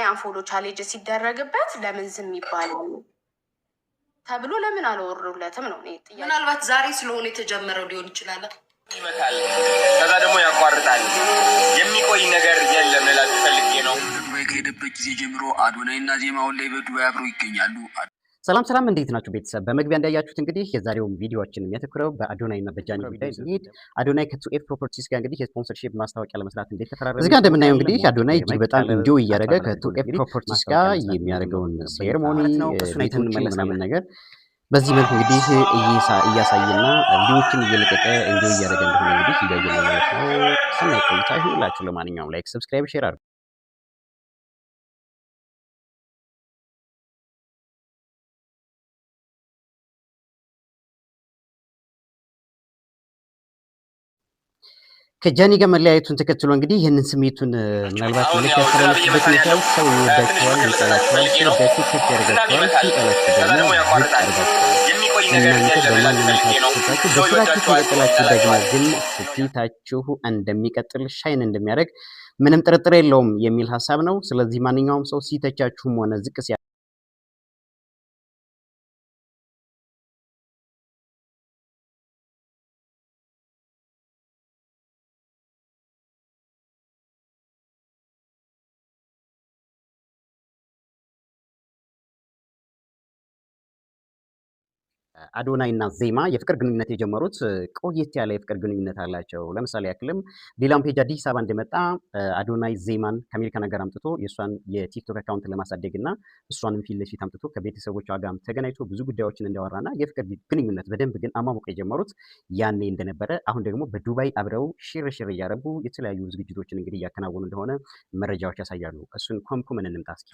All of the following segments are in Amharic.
አንፎሎ ቻሌንጅ ሲደረግበት ለምን ዝም ይባላል ተብሎ ለምን አልወሩለትም ነው ጥያቄ። ምናልባት ዛሬ ስለሆነ የተጀመረው ሊሆን ይችላል። ይመታል ከዛ ደግሞ ያቋርጣል። የሚቆይ ነገር የለም ልላችሁ ፈልጌ ነው። ዱባይ ከሄደበት ጊዜ ጀምሮ አዶናይ እና ዜማውን ላይ በዱባይ አብረው ይገኛሉ። ሰላም እንዴት ናችሁ ቤተሰብ? በመግቢያ እንዳያችሁት እንግዲህ የዛሬውን ቪዲዮአችን የሚያተኩረው በአዶናይ እና በጃኒ ጉዳይ ነው። አዶናይ ከ2F ፕሮፐርቲስ ጋር እንግዲህ የስፖንሰርሺፕ ማስታወቂያ ለመስራት እንዴት ተፈራረመ? እዚህ ጋር እንደምናየው እንግዲህ አዶናይ እጅግ በጣም ኢንጆይ እያደረገ ከ2F ፕሮፐርቲስ ጋር የሚያደርገውን ሴሬሞኒ ቤቱን ምናምን ነገር በዚህ መልኩ እንግዲህ እያሳየና ቪዲዮዎችን እየለቀቀ ኢንጆይ እያደረገ እንደሆነ እንግዲህ እያየን ነው ማለት ነው። ሰናይ ቆይታ ይሁንላችሁ። ለማንኛውም ላይክ፣ ሰብስክራይብ፣ ሼር አድርጉ። ከጃኒ ጋር መለያየቱን ተከትሎ እንግዲህ ይህንን ስሜቱን ምናልባት መልክ ያስተላለፍበት ሁኔታ ሰው ይወዳቸዋል፣ ይጠላቸዋል፣ ሲወዳቸው ከፍ ያደርጋቸዋል፣ ሲጠላቸው ደግሞ ዝቅ ያደርጋቸዋል። እናንተ በማንነታችሁ በስራችሁ ከቀጠላችሁ ደግሞ ግን ስኬታችሁ እንደሚቀጥል ሻይን እንደሚያደርግ ምንም ጥርጥር የለውም የሚል ሀሳብ ነው። ስለዚህ ማንኛውም ሰው ሲተቻችሁም ሆነ ዝቅ አዶናይ እና ዜማ የፍቅር ግንኙነት የጀመሩት ቆየት ያለ የፍቅር ግንኙነት አላቸው። ለምሳሌ ያክልም ዲላም ፔጅ አዲስ አበባ እንደመጣ አዶናይ ዜማን ከአሜሪካ ነገር አምጥቶ የእሷን የቲክቶክ አካውንት ለማሳደግ እና እሷንም ፊት ለፊት አምጥቶ ከቤተሰቦቿ ጋር ተገናኝቶ ብዙ ጉዳዮችን እንዳወራና የፍቅር ግንኙነት በደንብ ግን አሟሙቀው የጀመሩት ያኔ እንደነበረ፣ አሁን ደግሞ በዱባይ አብረው ሽር እያረቡ የተለያዩ ዝግጅቶችን እንግዲህ እያከናወኑ እንደሆነ መረጃዎች ያሳያሉ። እሱን ኮምኩምን እንምጣ እስኪ።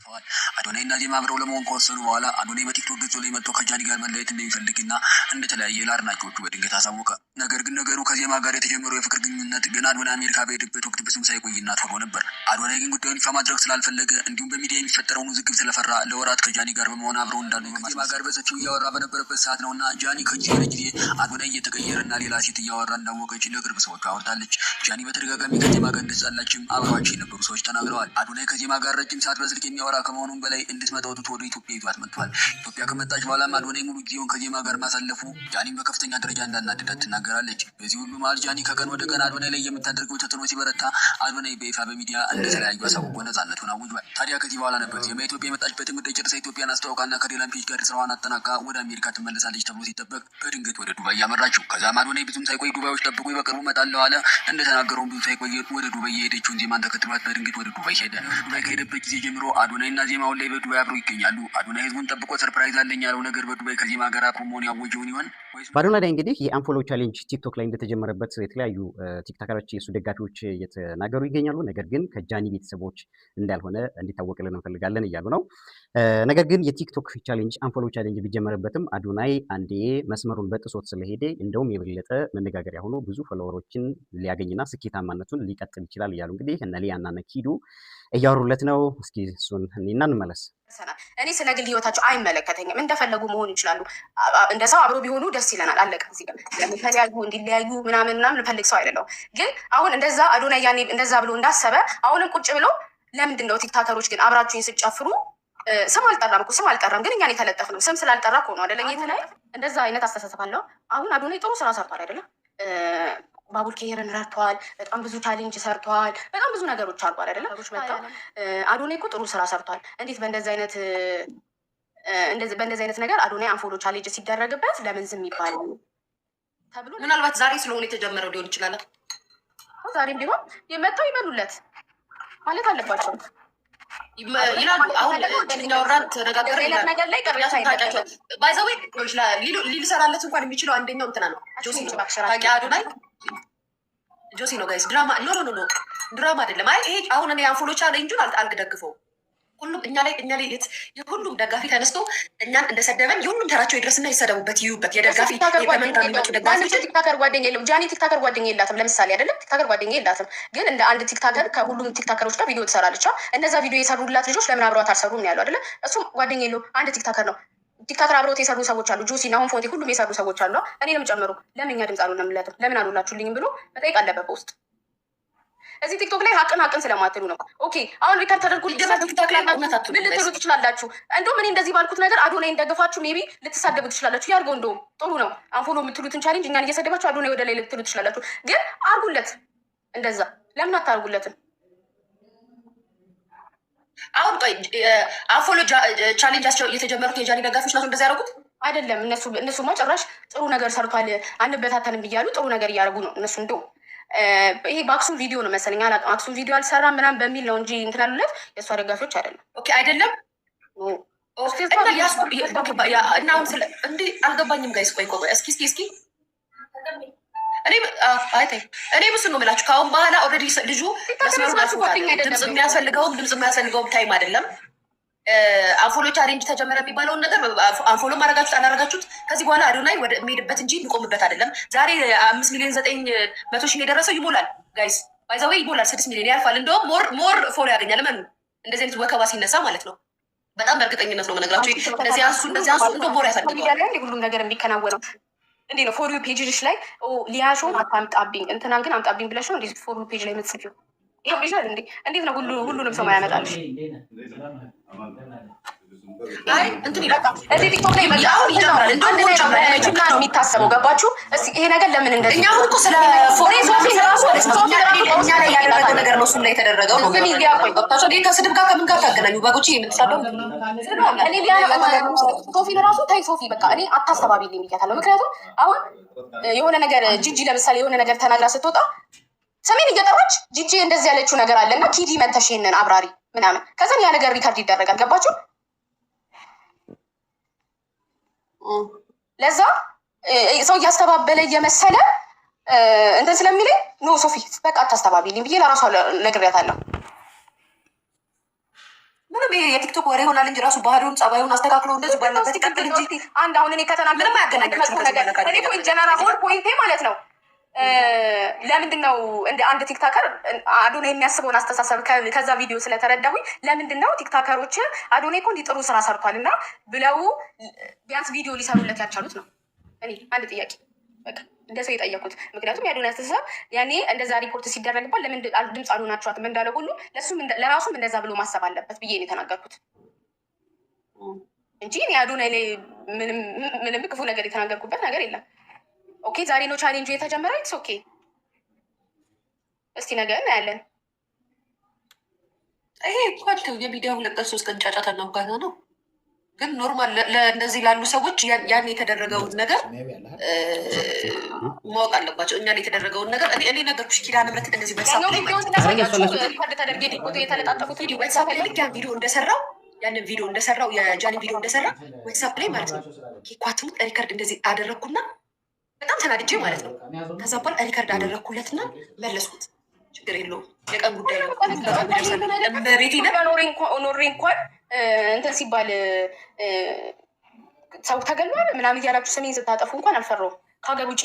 አዶናይ እና ዜማ አብረው ለመሆን ከወሰኑ በኋላ አዶናይ በቲክቶክ ገጹ ላይ መጥቶ ከጃኒ ጋር መለያየት እንደሚፈልግ እና እንደተለያየ ለአድናቂዎቹ በድንገት አሳወቀ። ነገር ግን ነገሩ ከዜማ ጋር የተጀመረው የፍቅር ግንኙነት ገና አዶናይ አሜሪካ በሄደበት ወቅት ብዙም ሳይቆይና ቶሎ ነበር። አዶናይ ግን ጉዳዩን ይፋ ማድረግ ስላልፈለገ እንዲሁም በሚዲያ የሚፈጠረውን ውዝግብ ስለፈራ ለወራት ከጃኒ ጋር በመሆን አብረው እንዳሉ ከዜማ ጋር በሰፊው እያወራ በነበረበት ሰዓት ነውና ጃኒ ከጊዜ ወደ ጊዜ አዶናይ እየተቀየረና ሌላ ሴት እያወራ እንዳወቀች ለቅርብ ሰዎች አወርታለች። ጃኒ በተደጋጋሚ ከዜማ ጋር እንደተጣላችም አብረዋቸው የነበሩ ሰዎች ተናግረዋል። አዶናይ ከዜማ ጋር ረጅም ሰዓት በስልክ የሚያወራ ከመሆኑም በላይ እንድትመጣ ወጥቶ ወደ ኢትዮጵያ ይዟት መጥቷል። ኢትዮጵያ ከመጣች በኋላም አዶናይ ሙሉ ጊዜውን ከዜማ ጋር ማሳለፉ ጃኒን በከፍተኛ ደረጃ እንዳናደዳት ትናገራለች። በዚህ ሁሉ መሀል ጃኒ ከቀን ወደ ቀን አዶናይ ላይ የምታደርገው ተጽዕኖ ሲበረታ አዶናይ በይፋ በሚዲያ እንደተለያዩ አሳውቆ ነፃነቱን አውጇል። ታዲያ ከዚህ በኋላ ነበር ዜማ ኢትዮጵያ የመጣችበትን ጉዳይ ጨርሳ ኢትዮጵያን አስተዋውቃና ከዲላን ፔጅ ጋር ስራዋን አጠናቃ ወደ አሜሪካ ትመለሳለች ተብሎ ሲጠበቅ በድንገት ወደ ዱባይ ያመራችው። ከዛም አዶናይ ብዙም ሳይቆይ ዱባዮች ጠብቁ በቅርቡ እመጣለሁ አለ። እንደተናገረውም ብዙ ሳይቆይ ወደ ዱባይ የሄደችውን ዜማን ተከትሏት በድንገት ወደ ዱባይ ሄደ። ዱባይ ከሄደበት ጊዜ ጀምሮ አዶናይ እና ዜማ አሁን ላይ በዱባይ አብረው ይገኛሉ። አዶናይ ህዝቡን ጠብቆ ሰርፕራይዝ አለኝ ያለው ነገር በዱባይ ከዜማ ጋር አብሮ መሆን ያወጀውን ይሆን? በአዶናይ ላይ እንግዲህ የአንፎሎ ቻሌንጅ ቲክቶክ ላይ እንደተጀመረበት የተለያዩ ቲክቶከሮች የሱ ደጋፊዎች እየተናገሩ ይገኛሉ። ነገር ግን ከጃኒ ቤተሰቦች እንዳልሆነ እንዲታወቅልን እንፈልጋለን እያሉ ነው። ነገር ግን የቲክቶክ ቻሌንጅ አንፎሎ ቻሌንጅ ቢጀመርበትም አዶናይ አንዴ መስመሩን በጥሶት ስለሄደ እንደውም የበለጠ መነጋገሪያ ሆኖ ብዙ ፎሎወሮችን ሊያገኝና ስኬታማነቱን ሊቀጥል ይችላል እያሉ እንግዲህ እነ ሊያና እነ ኪዱ እያወሩለት ነው። እስኪ እሱን እኔና እንመለስ። እኔ ስለ ግል ህይወታቸው አይመለከተኝም። እንደፈለጉ መሆን ይችላሉ። እንደ ሰው አብሮ ቢሆኑ ደስ ይለናል። አለቀ። እዚህ ጋር ለምትለያዩ እንዲለያዩ ምናምን ልፈልግ ሰው አይደለሁም። ግን አሁን እንደዛ አዶናይ ያኔ እንደዛ ብሎ እንዳሰበ አሁንም ቁጭ ብሎ ለምንድን ነው ቲክታከሮች ግን አብራችሁኝ ስጨፍሩ ስም አልጠራም እኮ ስም አልጠራም፣ ግን እኛን የተለጠፍ ነው። ስም ስላልጠራ እኮ ነው አይደለ? የተለያየ እንደዛ አይነት አስተሳሰብ አለው። አሁን አዶናይ ጥሩ ስራ ሰርቷል አይደለም? ባቡል ኬርን ረድተዋል። በጣም ብዙ ቻሌንጅ ሰርተዋል። በጣም ብዙ ነገሮች አርጓል አይደለም? አዶናይ እኮ ጥሩ ስራ ሰርቷል። እንዴት በእንደዚህ አይነት ነገር አዶናይ አንፎሎ ቻሌንጅ ሲደረግበት ለምን ዝም ይባላል ተብሎ ምናልባት ዛሬ ስለሆነ የተጀመረው ሊሆን ይችላል። ዛሬም ቢሆን የመጣው ይበሉለት ማለት አለባቸው ይላሉ። አሁን እኛወራን ተነጋገር ነገር ላይ ቅርታ አይደለም። ባይዘዌ ሊሰራለት እንኳን የሚችለው አንደኛው እንትና ነው ጆሲ ነው። ታውቂ አዶናይ ጆሲ ነው ጋይስ። ድራማ ኖ ድራማ አይደለም። አይ ይሄ አሁን እኔ አንፎሎ ቻሌንጁን አልደግፈውም። ሁሉም እኛ ላይ የሁሉም ደጋፊ ተነስቶ እኛን እንደሰደበን የሁሉም ተራቸው ይድረስና ይሰደቡበት ይዩበት። የደጋፊ ቲክታከር ጓደኛ የለም። ጃኒ ቲክታከር ጓደኛ የላትም ለምሳሌ አይደለም? ቲክታከር ጓደኛ የላትም፣ ግን እንደ አንድ ቲክታከር ከሁሉም ቲክታከሮች ጋር ቪዲዮ ትሰራለች። እነዛ ቪዲዮ የሰሩላት ልጆች ለምን አብረዋት አልሰሩም ነው ያለው አይደለም? እሱም ጓደኛ የለውም፣ አንድ ቲክታከር ነው። ቲክታከር አብረውት የሰሩ ሰዎች አሉ። ጁሲ ናሁን ፎንቲ ሁሉም የሰሩ ሰዎች አሉ። እኔንም ጨምሮ ለምን እኛ ድምፅ አልሆነምለትም ለምን አሉላችሁልኝም ብሎ መጠየቅ አለበት በውስጥ እዚህ ቲክቶክ ላይ ሀቅን ስለማትሉ ነው። ኦኬ አሁን ሪከርድ ተደርጎ ምን ልትሉ ትችላላችሁ? እንደውም እኔ እንደዚህ ባልኩት ነገር አዶናይ እንደገፋችሁ ሜቢ ልትሳደቡ ትችላላችሁ። ያርገው እንደውም ጥሩ ነው። አንፎሎ የምትሉትን ቻሌንጅ እኛን እየሰደባችሁ አዶናይ ወደ ላይ ልትሉ ትችላላችሁ። ግን አርጉለት። እንደዛ ለምን አታርጉለትም? አሁን ቆይ አንፎሎ ቻሌንጅ የተጀመሩት የጃኒ ደጋፊዎች ናቸው እንደዚህ ያደረጉት አይደለም። እነሱማ ጭራሽ ጥሩ ነገር ሰርቷል አንበታተንም ብያሉ ጥሩ ነገር እያደረጉ ነው እነሱ። እንደው ይሄ በአክሱም ቪዲዮ ነው መሰለኝ አክሱም ቪዲዮ አልሰራም ምናምን በሚል ነው እንጂ እንትን ያሉለት የእሷ ደጋፊዎች አይደለም። ኦኬ አይደለም እና አሁን ስለ እንዲህ አልገባኝም ጋይስ። ቆይ እስኪ እኔ ምስል ነው የምላችሁ። ከአሁን በኋላ ኦልሬዲ ልጁ ድምፅ የሚያስፈልገውም ታይም አይደለም። አንፎሎ ቻሌንጅ ተጀመረ የሚባለውን ነገር አንፎሎ ማድረጋችሁት አላረጋችሁት ከዚህ በኋላ አዶናይ ወደ የሚሄድበት እንጂ የሚቆምበት አይደለም። ዛሬ 5,900,000 የደረሰው ይሞላል ጋይስ፣ ባይዛዌ ይሞላል። 6 ሚሊዮን ያልፋል። እንደውም ሞር ፎሎ ያገኛል። ምን እንደዚህ አይነት ወከባ ሲነሳ ማለት ነው። በጣም በእርግጠኝነት ነው የምነግራቸው። እንደዚህ አንሱ እንደውም ሞር ያሳድገዋል። ሁሉም ነገር የሚከናወነው እንዴ ነው። ፎር ዩ ፔጅሽ ላይ ሊያሾን አታምጣብኝ እንትናን ግን አምጣብኝ ብለሽ ነው እንዴ ፎር ዩ ፔጅ ላይ የምትጽፊው? ይሻል እንዴ? እንዴት ነው ሁሉንም ሰው ማያመጣልሽ? እዚህ ቲክቶክ ላይ የሚታሰበው ገባችሁ? ይሄ ነገር ለምን እንደዚህ ስለ ያደረገው ነገር ነው። እሱም ላይ የተደረገው ከስድብ ጋር ከምን ጋር ታገናኙ? በጎች የምትሳደው ሶፊን ራሱ ታይ ሶፊ በቃ እኔ አታስተባቢልኝ ብያታለሁ። ምክንያቱም አሁን የሆነ ነገር ጂጂ ለምሳሌ የሆነ ነገር ተናግራ ስትወጣ ሰሜን እየጠራች ጂጂ እንደዚህ ያለችው ነገር አለና ኪዲ መተሽ ይሄንን አብራሪ ምናምን ከዛን ያ ነገር ሪካርድ ይደረጋል። ገባችሁ? ለዛ ሰው እያስተባበለ እየመሰለ እንትን ስለሚለኝ ኖ ሶፊ በቃ አታስተባቢልኝ ብዬ ለራሷ ነግሬያታለሁ። ምንም ይሄ የቲክቶክ ወሬ ይሆናል እንጂ ራሱ ባህሪውን ጸባዩን አስተካክሎ እንደዚህ ባለበት ይቀጥል እንጂ አንድ አሁን እኔ ከተናገር እኔ ጀነራል ፖይንቴ ማለት ነው። ለምንድን ነው እንደ አንድ ቲክታከር አዶናይ የሚያስበውን አስተሳሰብ ከዛ ቪዲዮ ስለተረዳሁኝ ለምንድን ነው ቲክታከሮች አዶናይ እኮ እንዲህ ጥሩ ስራ ሰርቷል እና ብለው ቢያንስ ቪዲዮ ሊሰሩለት ያልቻሉት ነው። እኔ አንድ ጥያቄ በቃ እንደ ሰው የጠየኩት። ምክንያቱም የአዶናይ አስተሳሰብ ያኔ እንደዛ ሪፖርት ሲደረግባል ለምን ድምፅ አልሆናችኋትም እንዳለ ሁሉ ለራሱም እንደዛ ብሎ ማሰብ አለበት ብዬ ነው የተናገርኩት እንጂ እኔ አዶናይ ላይ ምንም ክፉ ነገር የተናገርኩበት ነገር የለም። ኦኬ ዛሬ ነው ቻሌንጁ የተጀመረ። ኢትስ ኦኬ እስቲ ነገ እናያለን። ይሄ እንኳን የሚዲያው 2-3 ቀን ጫጫታ እናውጋታ ነው። ግን ኖርማል ለእነዚህ ላሉ ሰዎች ያን የተደረገውን ነገር ማወቅ አለባቸው። እኛ ላይ የተደረገውን ነገር እኔ ነገርኩሽ። ኪዳነ ምሕረት እንደዚህ የተለጣጠፉት ዋትሳፕ ላይ ልክ ያን ቪዲዮ እንደሰራው ያንን ቪዲዮ እንደሰራው የጃኒ ቪዲዮ እንደሰራ ዋትሳፕ ላይ ማለት ነው ኳትሙ ሪከርድ እንደዚህ አደረግኩና በጣም ተናድጄ ማለት ነው። ከዛ በኋላ ሪከርድ አደረግኩለትና መለስኩት። ችግር የለውም የቀን ጉዳይ ነው። በቤቴ ኖሬ እንኳን እንትን ሲባል ሰው ተገሏል ምናምን እያላችሁ ስሜን ስታጠፉ እንኳን አልፈራሁም ከሀገር ውጭ